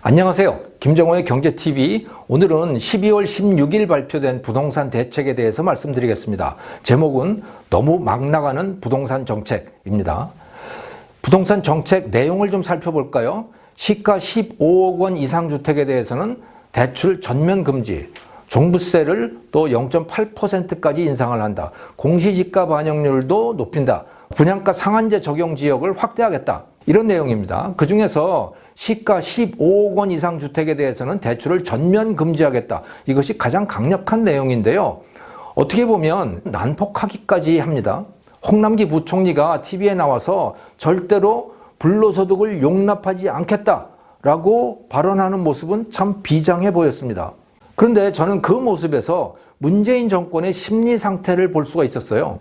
안녕하세요. 김정호의 경제TV. 오늘은 12월 16일 발표된 부동산 대책에 대해서 말씀드리겠습니다. 제목은 너무 막 나가는 부동산 정책입니다. 부동산 정책 내용을 좀 살펴볼까요? 시가 15억 원 이상 주택에 대해서는 대출 전면 금지, 종부세를 또 0.8%까지 인상을 한다. 공시지가 반영률도 높인다. 분양가 상한제 적용 지역을 확대하겠다. 이런 내용입니다. 그 중에서 시가 15억 원 이상 주택에 대해서는 대출을 전면 금지하겠다. 이것이 가장 강력한 내용인데요. 어떻게 보면 난폭하기까지 합니다. 홍남기 부총리가 TV에 나와서 절대로 불로소득을 용납하지 않겠다라고 발언하는 모습은 참 비장해 보였습니다. 그런데 저는 그 모습에서 문재인 정권의 심리 상태를 볼 수가 있었어요.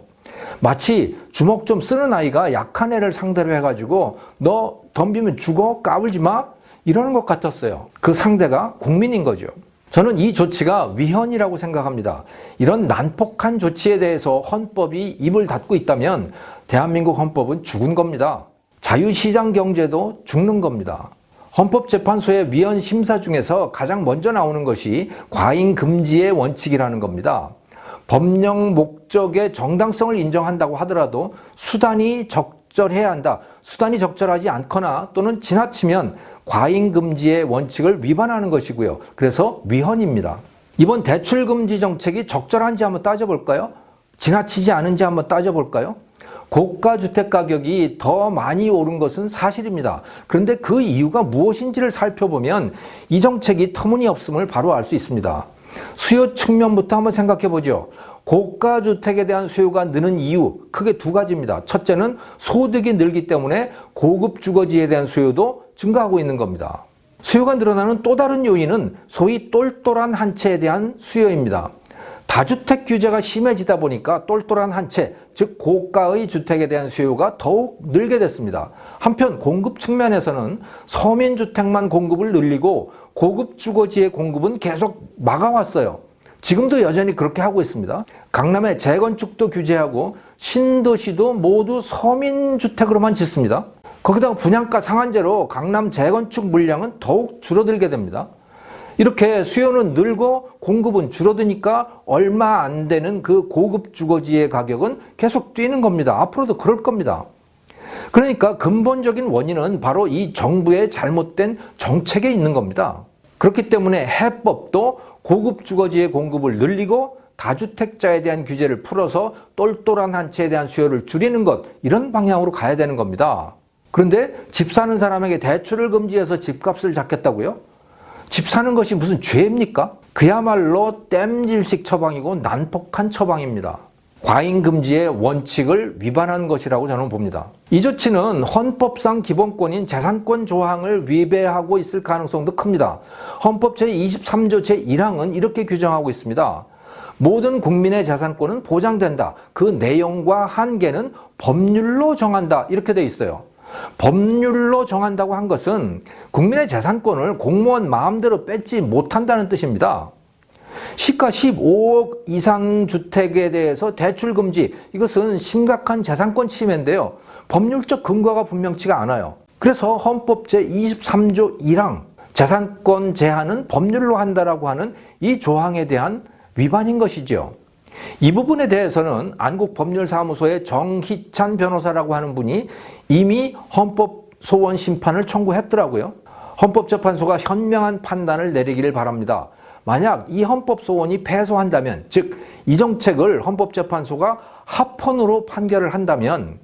마치 주먹 좀 쓰는 아이가 약한 애를 상대로 해가지고 너 덤비면 죽어? 까불지 마? 이러는 것 같았어요. 그 상대가 국민인 거죠. 저는 이 조치가 위헌이라고 생각합니다. 이런 난폭한 조치에 대해서 헌법이 입을 닫고 있다면 대한민국 헌법은 죽은 겁니다. 자유시장 경제도 죽는 겁니다. 헌법재판소의 위헌 심사 중에서 가장 먼저 나오는 것이 과잉 금지의 원칙이라는 겁니다. 법령 목적의 정당성을 인정한다고 하더라도 수단이 적절해야 한다. 수단이 적절하지 않거나 또는 지나치면 과잉 금지의 원칙을 위반하는 것이고요. 그래서 위헌입니다. 이번 대출 금지 정책이 적절한지 한번 따져볼까요? 지나치지 않은지 한번 따져볼까요? 고가 주택 가격이 더 많이 오른 것은 사실입니다. 그런데 그 이유가 무엇인지를 살펴보면 이 정책이 터무니없음을 바로 알 수 있습니다. 수요 측면부터 한번 생각해 보죠. 고가 주택에 대한 수요가 느는 이유 크게 두 가지입니다. 첫째는 소득이 늘기 때문에 고급 주거지에 대한 수요도 증가하고 있는 겁니다. 수요가 늘어나는 또 다른 요인은 소위 똘똘한 한 채에 대한 수요입니다. 다주택 규제가 심해지다 보니까 똘똘한 한 채, 즉 고가의 주택에 대한 수요가 더욱 늘게 됐습니다. 한편 공급 측면에서는 서민주택만 공급을 늘리고 고급 주거지의 공급은 계속 막아왔어요. 지금도 여전히 그렇게 하고 있습니다. 강남의 재건축도 규제하고 신도시도 모두 서민주택으로만 짓습니다. 거기다가 분양가 상한제로 강남 재건축 물량은 더욱 줄어들게 됩니다. 이렇게 수요는 늘고 공급은 줄어드니까 얼마 안 되는 그 고급 주거지의 가격은 계속 뛰는 겁니다. 앞으로도 그럴 겁니다. 그러니까 근본적인 원인은 바로 이 정부의 잘못된 정책에 있는 겁니다. 그렇기 때문에 해법도 고급 주거지의 공급을 늘리고 다주택자에 대한 규제를 풀어서 똘똘한 한 채에 대한 수요를 줄이는 것, 이런 방향으로 가야 되는 겁니다. 그런데 집 사는 사람에게 대출을 금지해서 집값을 잡겠다고요? 집 사는 것이 무슨 죄입니까? 그야말로 땜질식 처방이고 난폭한 처방입니다. 과잉 금지의 원칙을 위반한 것이라고 저는 봅니다. 이 조치는 헌법상 기본권인 재산권 조항을 위배하고 있을 가능성도 큽니다. 헌법 제23조 제1항은 이렇게 규정하고 있습니다. 모든 국민의 재산권은 보장된다. 그 내용과 한계는 법률로 정한다. 이렇게 돼 있어요. 법률로 정한다고 한 것은 국민의 재산권을 공무원 마음대로 뺏지 못한다는 뜻입니다. 시가 15억 이상 주택에 대해서 대출 금지, 이것은 심각한 재산권 침해인데요. 법률적 근거가 분명치가 않아요. 그래서 헌법 제23조 1항 재산권 제한은 법률로 한다라고 하는 이 조항에 대한 위반인 것이죠. 이 부분에 대해서는 안국법률사무소의 정희찬 변호사라고 하는 분이 이미 헌법소원 심판을 청구했더라고요. 헌법재판소가 현명한 판단을 내리기를 바랍니다. 만약 이 헌법소원이 패소한다면, 즉 이 정책을 헌법재판소가 합헌으로 판결을 한다면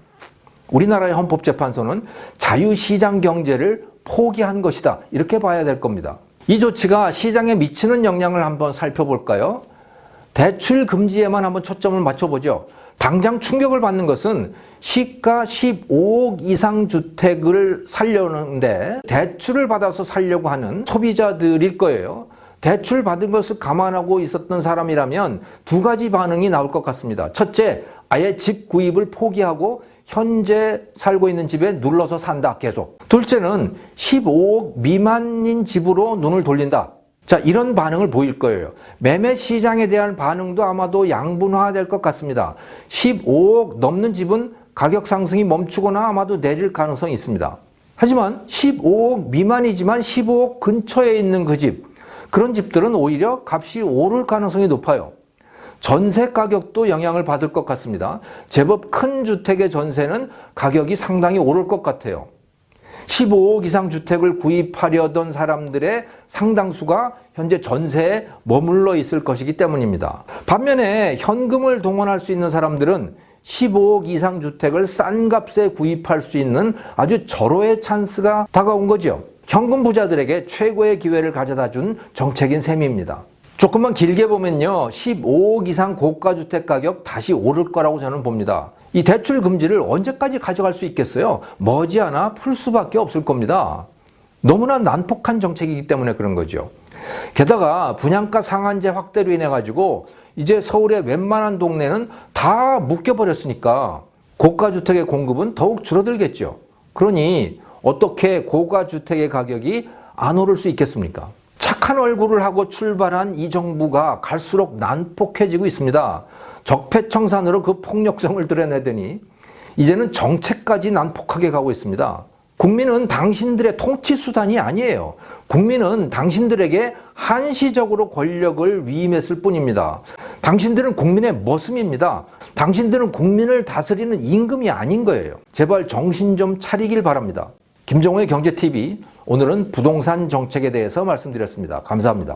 우리나라의 헌법재판소는 자유시장 경제를 포기한 것이다, 이렇게 봐야 될 겁니다. 이 조치가 시장에 미치는 영향을 한번 살펴볼까요? 대출 금지에만 한번 초점을 맞춰보죠. 당장 충격을 받는 것은 시가 15억 이상 주택을 살려는데 대출을 받아서 살려고 하는 소비자들일 거예요. 대출 받은 것을 감안하고 있었던 사람이라면 두 가지 반응이 나올 것 같습니다. 첫째, 아예 집 구입을 포기하고 현재 살고 있는 집에 눌러서 산다, 계속. 둘째는 15억 미만인 집으로 눈을 돌린다. 자, 이런 반응을 보일 거예요. 매매 시장에 대한 반응도 아마도 양분화될 것 같습니다. 15억 넘는 집은 가격 상승이 멈추거나 아마도 내릴 가능성이 있습니다. 하지만 15억 미만이지만 15억 근처에 있는 그 집, 그런 집들은 오히려 값이 오를 가능성이 높아요. 전세 가격도 영향을 받을 것 같습니다. 제법 큰 주택의 전세는 가격이 상당히 오를 것 같아요. 15억 이상 주택을 구입하려던 사람들의 상당수가 현재 전세에 머물러 있을 것이기 때문입니다. 반면에 현금을 동원할 수 있는 사람들은 15억 이상 주택을 싼 값에 구입할 수 있는 아주 절호의 찬스가 다가온 거죠. 현금 부자들에게 최고의 기회를 가져다 준 정책인 셈입니다. 조금만 길게 보면요, 15억 이상 고가 주택 가격 다시 오를 거라고 저는 봅니다. 이 대출 금지를 언제까지 가져갈 수 있겠어요? 머지않아 풀 수밖에 없을 겁니다. 너무나 난폭한 정책이기 때문에 그런 거죠. 게다가 분양가 상한제 확대로 인해 가지고 이제 서울의 웬만한 동네는 다 묶여버렸으니까 고가 주택의 공급은 더욱 줄어들겠죠. 그러니 어떻게 고가 주택의 가격이 안 오를 수 있겠습니까? 착한 얼굴을 하고 출발한 이 정부가 갈수록 난폭해지고 있습니다. 적폐청산으로 그 폭력성을 드러내더니 이제는 정책까지 난폭하게 가고 있습니다. 국민은 당신들의 통치 수단이 아니에요. 국민은 당신들에게 한시적으로 권력을 위임했을 뿐입니다. 당신들은 국민의 머슴입니다. 당신들은 국민을 다스리는 임금이 아닌 거예요. 제발 정신 좀 차리길 바랍니다. 김정호의 경제TV, 오늘은 부동산 정책에 대해서 말씀드렸습니다. 감사합니다.